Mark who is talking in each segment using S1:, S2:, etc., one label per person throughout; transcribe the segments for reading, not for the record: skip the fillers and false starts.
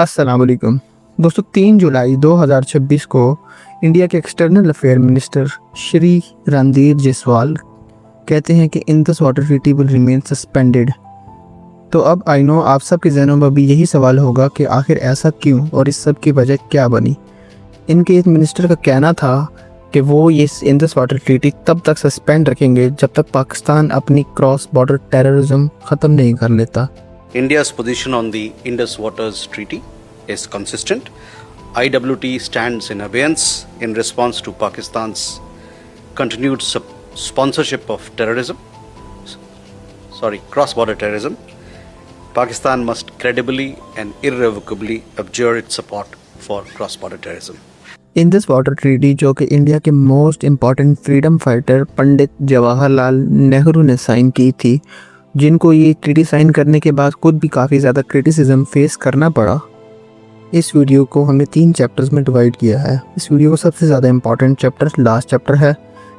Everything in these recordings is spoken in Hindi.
S1: अस्सलाम वालेकुम दोस्तों। 3 जुलाई 2026 को इंडिया के external affair minister Shri Randhir Jaiswal कहते हैं कि Indus water treaty will remain suspended. तो अब आई नो आप सब के जहनों में भी यही सवाल होगा कि आखिर ऐसा क्यों और इस सब की वजह क्या बनी। इनके एक मिनिस्टर का कहना था कि वो ये इंडस वाटर ट्रीटी तब तक सस्पेंड रखेंगे जब तक पाकिस्तान अपनी क्रॉस बॉर्डर टेररिज्म ख़त्म नहीं कर लेता।
S2: India's position on the Indus Waters Treaty is consistent. IWT stands in abeyance in response to Pakistan's continued sponsorship of cross-border terrorism. Pakistan must credibly and irrevocably abjure its support for cross-border terrorism.
S1: Indus water treaty जो कि इंडिया के most important freedom fighter Pandit Jawaharlal Nehru ने साइन की थी, जिनको ये ट्रीटी साइन करने के बाद खुद भी काफ़ी ज़्यादा क्रिटिसिज्म फेस करना पड़ा। इस वीडियो को हमने 3 चैप्टर्स में डिवाइड किया है। इस वीडियो को सबसे ज़्यादा इम्पॉर्टेंट चैप्टर लास्ट चैप्टर है,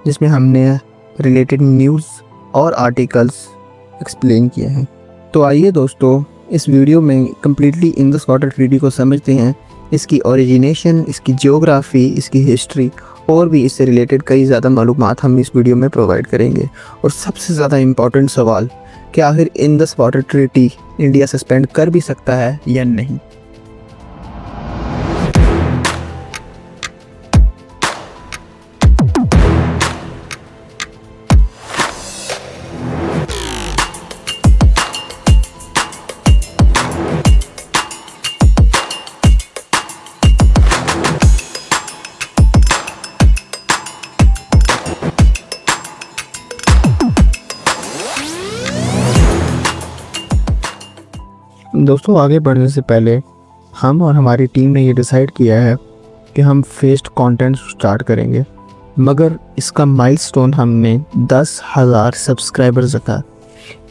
S1: जिसमें हमने रिलेटेड न्यूज़ और आर्टिकल्स एक्सप्लेन किए हैं। तो आइए दोस्तों, इस वीडियो में कम्प्लीटली इंडस वाटर ट्रीटी को समझते हैं, इसकी ओरिजिनेशन, इसकी जियोग्राफी, इसकी हिस्ट्री और भी इससे रिलेटेड कई ज़्यादा मालूमात हम इस वीडियो में प्रोवाइड करेंगे। और सबसे ज़्यादा इम्पॉर्टेंट सवाल कि आखिर Indus water treaty India suspend कर भी सकता है या नहीं। दोस्तों, आगे बढ़ने से पहले हम और हमारी टीम ने ये डिसाइड किया है कि हम फेस्ड कंटेंट स्टार्ट करेंगे, मगर इसका माइलस्टोन हमने 10,000 सब्सक्राइबर्स रखा।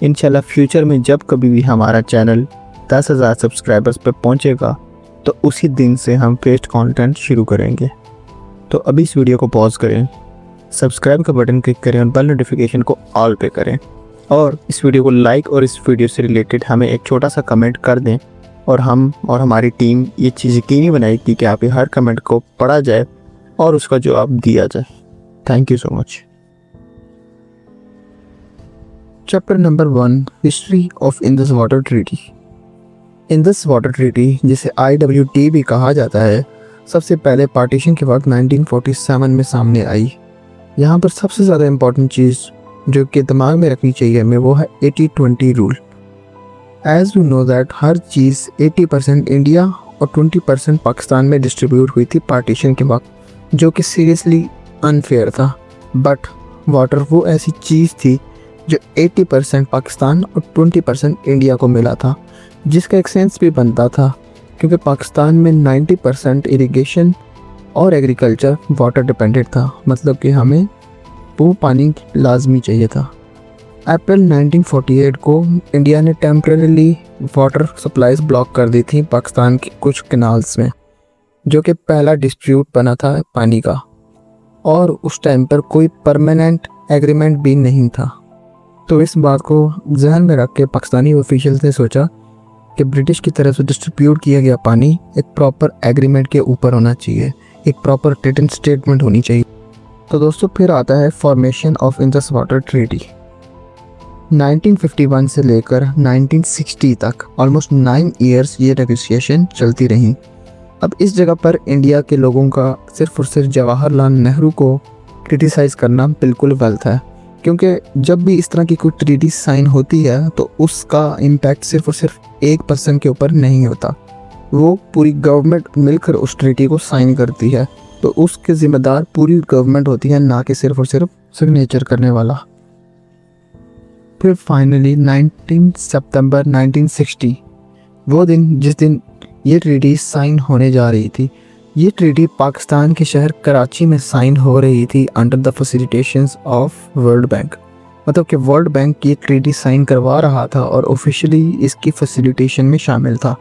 S1: इंशाल्लाह फ्यूचर में जब कभी भी हमारा चैनल 10,000 सब्सक्राइबर्स पे पहुंचेगा तो उसी दिन से हम फेस्ड कंटेंट शुरू करेंगे। तो अभी इस वीडियो को पॉज करें, सब्सक्राइब का बटन क्लिक करें और बेल नोटिफिकेशन को ऑल पे करें, और इस वीडियो को लाइक और इस वीडियो से रिलेटेड हमें एक छोटा सा कमेंट कर दें, और हम और हमारी टीम ये चीज़ यकीनी बनाएगी कि आपके हर कमेंट को पढ़ा जाए और उसका जवाब दिया जाए। Thank you so much. Chapter number 1, history of Indus water treaty. Indus water treaty, जिसे IWT भी कहा जाता है, सबसे पहले पार्टीशन के वक्त 1947 में सामने आई। यहाँ पर सबसे ज़्यादा इम्पॉर्टेंट चीज़ जो कि दिमाग में रखनी चाहिए हमें, वो है 80-20 rule. As you know that हर चीज़ 80% इंडिया और 20% पाकिस्तान में डिस्ट्रीब्यूट हुई थी पार्टीशन के वक्त, जो कि सीरियसली अनफेयर था। बट वाटर वो ऐसी चीज़ थी जो 80% पाकिस्तान और 20% इंडिया को मिला था, जिसका एक सेंस भी बनता था, क्योंकि पाकिस्तान में 90% इरिगेशन और एग्रीकल्चर वाटर डिपेंडेंट था, मतलब कि हमें वो पानी लाजमी चाहिए था। अप्रैल 1948 को इंडिया ने टेम्परेरीली वाटर सप्लाईज ब्लॉक कर दी थी पाकिस्तान के कुछ कैनाल्स में, जो कि पहला डिस्प्यूट बना था पानी का, और उस टाइम पर कोई परमानेंट एग्रीमेंट भी नहीं था। तो इस बात को जहन में रख के पाकिस्तानी ऑफिशियल्स ने सोचा कि ब्रिटिश की तरफ से डिस्ट्रीब्यूट किया गया पानी एक प्रॉपर एग्रीमेंट के ऊपर होना चाहिए, एक प्रॉपर रिटन स्टेटमेंट होनी चाहिए। तो दोस्तों, फिर आता है formation of Indus water treaty. 1951 से लेकर 1960 तक ऑलमोस्ट 9 ईयर्स ये नेगोशिएशन चलती रही। अब इस जगह पर इंडिया के लोगों का सिर्फ और सिर्फ जवाहरलाल नेहरू को क्रिटिसाइज़ करना बिल्कुल गलत है, क्योंकि जब भी इस तरह की कोई ट्रीटी साइन होती है तो उसका इम्पैक्ट सिर्फ और सिर्फ एक पर्सन के ऊपर नहीं होता, वो पूरी गवर्नमेंट मिलकर उस ट्रीटी को साइन करती है। तो उसके ज़िम्मेदार पूरी गवर्नमेंट होती है, ना कि सिर्फ और सिर्फ सिग्नेचर करने वाला। फिर फाइनली 19 सितंबर 1960, वो दिन जिस दिन ये ट्रीटी साइन होने जा रही थी, ये ट्रीटी पाकिस्तान के शहर कराची में साइन हो रही थी under the facilitations of World Bank. मतलब कि वर्ल्ड बैंक ये ट्रीटी साइन करवा रहा था और ऑफिशियली इसकी फैसिलिटेशन में शामिल था।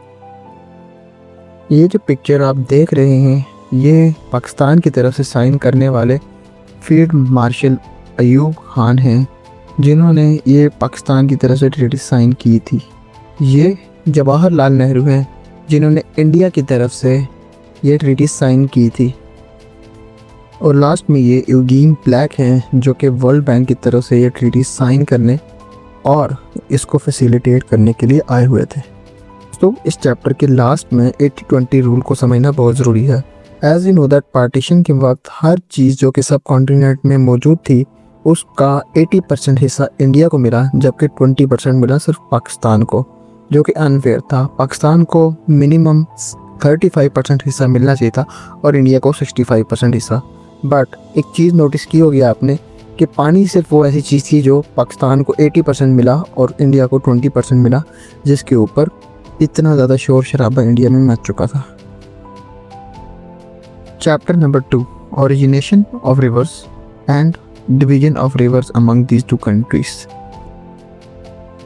S1: ये जो पिक्चर आप देख रहे हैं, ये पाकिस्तान की तरफ से साइन करने वाले फील्ड मार्शल अयूब खान हैं, जिन्होंने ये पाकिस्तान की तरफ से ट्रीटी साइन की थी। ये जवाहरलाल नेहरू हैं, जिन्होंने इंडिया की तरफ से ये ट्रीटी साइन की थी। और लास्ट में ये यूजीन ब्लैक हैं जो कि वर्ल्ड बैंक की तरफ से ये ट्रीटी साइन करने और इसको फैसिलिटेट करने के लिए आए हुए थे। तो इस चैप्टर के लास्ट में 80-20 रूल को समझना बहुत ज़रूरी है। As you know that partition के वक्त हर चीज़ जो कि सब कॉन्टिनेंट में मौजूद थी उसका 80% हिस्सा इंडिया को मिला, जबकि 20% मिला सिर्फ पाकिस्तान को, जो कि अनफेयर था। पाकिस्तान को मिनिमम 35% हिस्सा मिलना चाहिए था और इंडिया को 65% हिस्सा। बट एक चीज़ नोटिस की होगी आपने कि पानी सिर्फ वो ऐसी चीज़ थी जो पाकिस्तान को 80% मिला और इंडिया को 20% मिला, जिसके ऊपर इतना ज़्यादा शोर शराबा इंडिया में मच चुका था। Chapter number 2, origination of reverse and division of reverse among these two countries.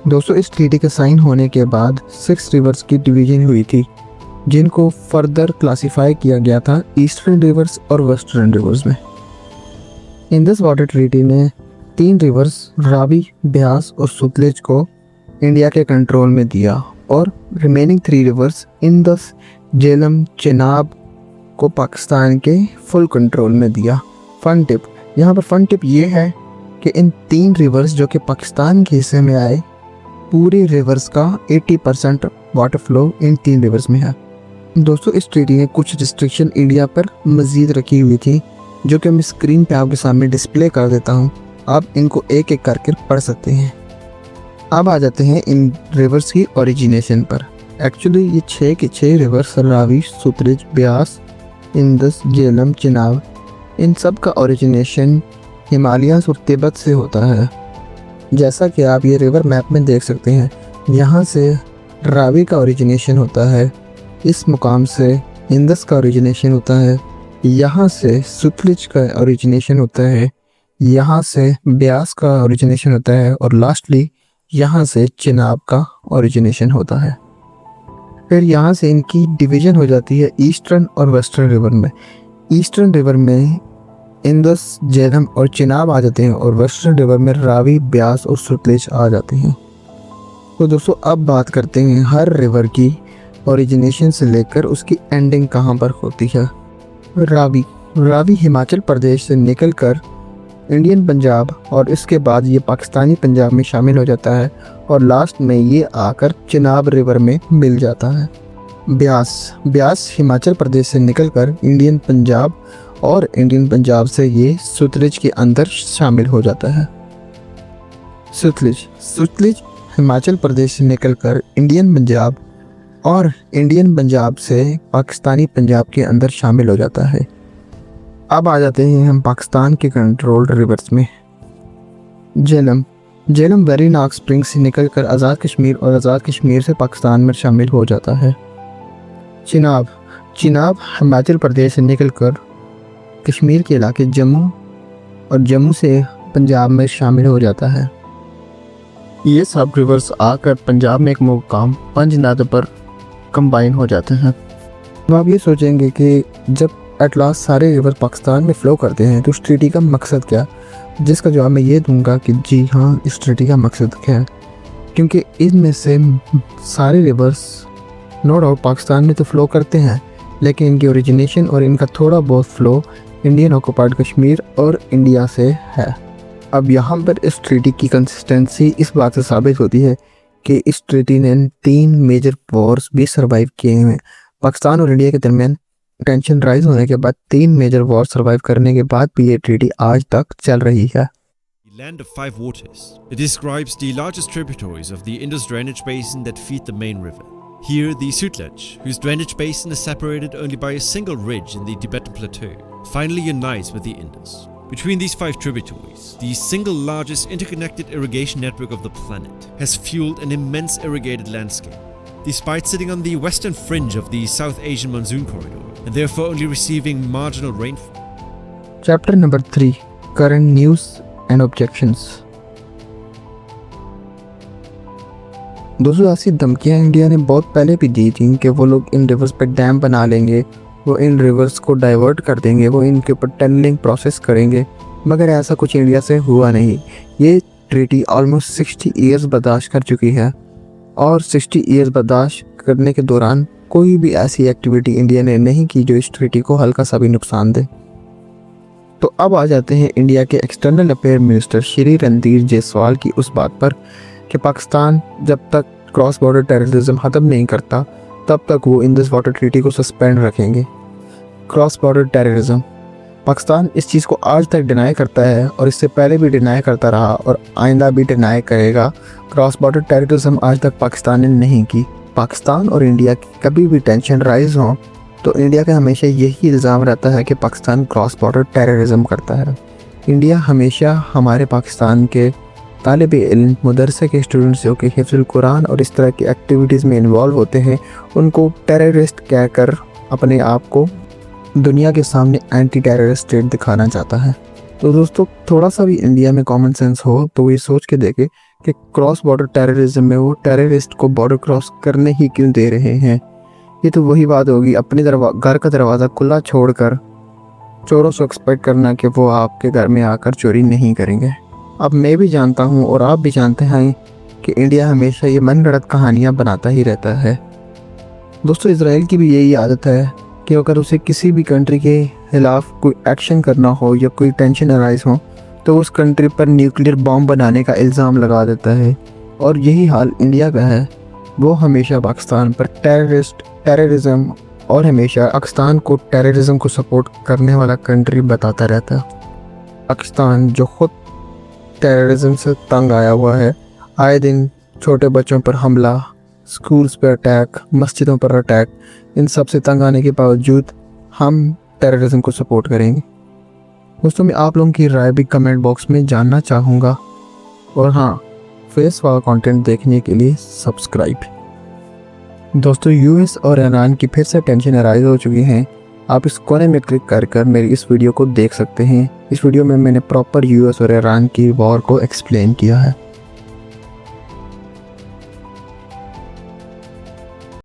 S1: दोस्तों, इस ट्रीटी के साइन होने के बाद 6 रिवर्स की डिवीजन हुई थी, जिनको फर्दर क्लासिफाई किया गया था ईस्टर्न रिवर्स और वेस्टर्न रिवर्स में। इन दिस वाटर ट्रीटी ने 3 रिवर्स रावी, ब्यास और सतलुज को इंडिया के कंट्रोल में दिया और remaining 3 reverse Indus, Jhelum, Chenab को पाकिस्तान के फुल कंट्रोल में दिया। फन टिप, यहाँ पर फन टिप ये है कि इन 3 रिवर्स जो कि पाकिस्तान के हिस्से में आए, पूरे रिवर्स का 80% वाटर फ्लो इन 3 रिवर्स में है। दोस्तों, इस ट्रीटी ने कुछ रिस्ट्रिक्शन इंडिया पर मज़ीद रखी हुई थी, जो कि मैं स्क्रीन पे आपके सामने डिस्प्ले कर देता हूँ। आप इनको एक एक करके पढ़ सकते हैं। अब आ जाते हैं इन रिवर्स की ओरिजिनेशन पर। एक्चुअली ये 6 के 6 रिवर्स रावी, सतलुज, ब्यास, इंदस, झेलम, चेनाब, इन सब का ओरिजिनेशन हिमालयाज़ और तिब्बत से होता है। जैसा कि आप ये रिवर मैप में देख सकते हैं, यहाँ से रावी का ओरिजिनेशन होता है, इस मुकाम से इंदस का ओरिजिनेशन होता है, यहाँ से सतलुज का ओरिजिनेशन होता है, यहाँ से ब्यास का ओरिजिनेशन होता है और लास्टली यहाँ से चेनाब का ओरिजिनेशन होता है। फिर यहाँ से इनकी डिवीज़न हो जाती है ईस्टर्न और वेस्टर्न रिवर में। ईस्टर्न रिवर में इंदस, झेलम और चेनाब आ जाते हैं और वेस्टर्न रिवर में रावी, ब्यास और सतलुज आ जाते हैं। तो दोस्तों, अब बात करते हैं हर रिवर की ओरिजिनेशन से लेकर उसकी एंडिंग कहाँ पर होती है। रावी हिमाचल प्रदेश से निकलकर इंडियन पंजाब और इसके बाद ये पाकिस्तानी पंजाब में शामिल हो जाता है और लास्ट में ये आकर चेनाब रिवर में मिल जाता है। ब्यास हिमाचल प्रदेश से निकलकर इंडियन पंजाब और इंडियन पंजाब से ये सतलुज के अंदर शामिल हो जाता है। सतलुज हिमाचल प्रदेश से निकलकर इंडियन पंजाब और इंडियन पंजाब से पाकिस्तानी पंजाब के अंदर शामिल हो जाता है। अब आ जाते हैं हम पाकिस्तान के कंट्रोल्ड रिवर्स में। झेलम वेरीनाग स्प्रिंग से निकलकर आज़ाद कश्मीर और आज़ाद कश्मीर से पाकिस्तान में शामिल हो जाता है। चेनाब हिमाचल प्रदेश से निकलकर कश्मीर के इलाके जम्मू और जम्मू से पंजाब में शामिल हो जाता है। ये सब रिवर्स आकर पंजाब में एक मुकाम पंजनाद पर कंबाइन हो जाते हैं। तो आप ये सोचेंगे कि जब एट लास्ट सारे रिवर पाकिस्तान में फ़्लो करते हैं तो इस ट्रीटी का मकसद क्या, जिसका जवाब मैं ये दूंगा कि जी हाँ, इस ट्रीटी का मकसद क्या है, क्योंकि इनमें से सारे रिवर्स नो डाउट पाकिस्तान में तो फ़्लो करते हैं, लेकिन इनकी ओरिजिनेशन और इनका थोड़ा बहुत फ़्लो इंडियन ऑक्युपाइड कश्मीर और इंडिया से है। अब यहाँ पर इस ट्रीटी की कंसिस्टेंसी इस बात से साबित होती है कि इस ट्रीटी ने 3 मेजर वॉर्स भी सर्वाइव किए हैं। पाकिस्तान और इंडिया के दरमियान टेंशन राइज होने के बाद 3 मेजर वॉर सर्वाइव करने के बाद भी ये ट्रीटी आज तक चल रही है।
S3: The land of 5 waters. It describes the largest tributaries of the Indus drainage basin that feed the main river. Here, the Sutlej, whose drainage basin is separated only by a single ridge in the Tibetan plateau, finally unites with the Indus. Between these 5 tributaries, the single largest interconnected irrigation network of the planet has fueled an immense irrigated landscape. Despite sitting on the western fringe of the South Asian monsoon corridor and therefore only receiving marginal rainfall.
S1: Chapter number 3, Current News and Objections. दोस्तों, ऐसी धमकियाँ इंडिया ने बहुत पहले भी दी थी कि वो लोग इन रिवर्स पर डैम बना लेंगे, वो इन रिवर्स को डाइवर्ट कर देंगे, वो इनके ऊपर टनलिंग प्रोसेस करेंगे, मगर ऐसा कुछ इंडिया से हुआ नहीं। ये ट्रीटी ऑलमोस्ट 60 ईयर्स बर्दाश्त कर चुकी है और 60 ईयर्स बर्दाश्त करने के दौरान कोई भी ऐसी एक्टिविटी इंडिया ने नहीं की जो इस ट्रीटी को हल्का सा भी नुकसान दे। तो अब आ जाते हैं इंडिया के external affair minister Shri Randhir Jaiswal की उस बात पर कि पाकिस्तान जब तक क्रॉस बॉर्डर टेररिज्म ख़त्म नहीं करता तब तक वो इंडस वाटर ट्रीटी को सस्पेंड रखेंगे। क्रॉस बॉर्डर टेररिज्म, पाकिस्तान इस चीज़ को आज तक डिनाई करता है और इससे पहले भी डिनाई करता रहा और आइंदा भी डिनाई करेगा। क्रॉस बॉर्डर टेररिज्म आज तक पाकिस्तान ने नहीं की। पाकिस्तान और इंडिया की कभी भी टेंशन राइज हो तो इंडिया का हमेशा यही इल्ज़ाम रहता है कि पाकिस्तान क्रॉस बॉर्डर टेररिज्म करता है। इंडिया हमेशा हमारे पाकिस्तान के तालिब इल्म, मदरसे के स्टूडेंट्स जो कि हिफ्ज़ुल कुरान और इस तरह की एक्टिविटीज़ में इन्वॉल्व होते हैं उनको टेररिस्ट कहकर अपने आप को दुनिया के सामने एंटी टेररिस्ट स्टेट दिखाना चाहता है। तो दोस्तों, थोड़ा सा भी इंडिया में कॉमन सेंस हो तो वो ये सोच के देखे कि क्रॉस बॉर्डर टेररिज्म में वो टेररिस्ट को बॉर्डर क्रॉस करने ही क्यों दे रहे हैं। ये तो वही बात होगी अपने घर का दरवाज़ा खुला छोड़कर चोरों से एक्सपेक्ट करना कि वो आपके घर में आकर चोरी नहीं करेंगे। अब मैं भी जानता हूँ और आप भी जानते हैं कि इंडिया हमेशा ये मनगढ़ंत कहानियाँ बनाता ही रहता है। दोस्तों, इजराइल की भी यही आदत है कि अगर उसे किसी भी कंट्री के खिलाफ कोई एक्शन करना हो या कोई टेंशन अराइज हो तो उस कंट्री पर न्यूक्लियर बॉम्ब बनाने का इल्ज़ाम लगा देता है। और यही हाल इंडिया का है। वो हमेशा पाकिस्तान पर टेररिज्म और हमेशा पाकिस्तान को टेररिज्म को सपोर्ट करने वाला कंट्री बताता रहता है। पाकिस्तान जो खुद टेररिज्म से तंग आया हुआ है, आए दिन छोटे बच्चों पर हमला, स्कूल्स पर अटैक, मस्जिदों पर अटैक, इन सब से तंग आने के बावजूद हम टेररिज्म को सपोर्ट करेंगे। दोस्तों, मैं आप लोगों की राय भी कमेंट बॉक्स में जानना चाहूँगा। और हाँ, फेस वाला कंटेंट देखने के लिए सब्सक्राइब। दोस्तों, यूएस और ईरान की फिर से टेंशन अराइज हो चुकी हैं। आप इस कोने में क्लिक कर मेरी इस वीडियो को देख सकते हैं। इस वीडियो में मैंने प्रॉपर यूएस और ईरान की वॉर को एक्सप्लेन किया है।